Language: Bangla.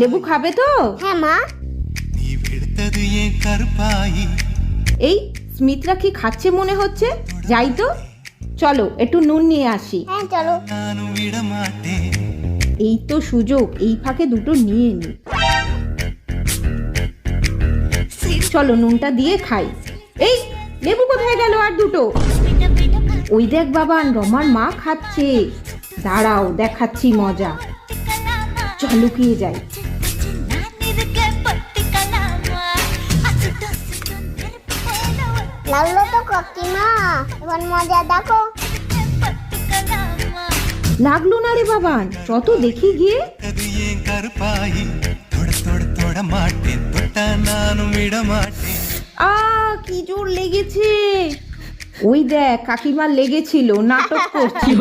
লেবু খাবে তো? হ্যাঁ মা। এই স্মিতরা কি খাচ্ছে মনে হচ্ছে, যাই তো, চলো একটু নুন নিয়ে আসি। হ্যাঁ চলো। এই তো সুযোগ, এই ফাঁকে দুটো নিয়ে নি। চলো নুনটা দিয়ে খাই। এই লেবু কোথায় গেল আর দুটো? ওই দেখ বাবান, রমার মা খাচ্ছে, দাঁড়াও দেখাচ্ছি মজা। চল লুকিয়ে যাই। লাগলো তো কাকিমা, এবার মজা দেখো। লাগলো না রে বাবান, যত দেখি গিয়ে। কি জোর লেগেছে। ওই দেখ কাকিমার লেগেছিল, নাটক করছিল।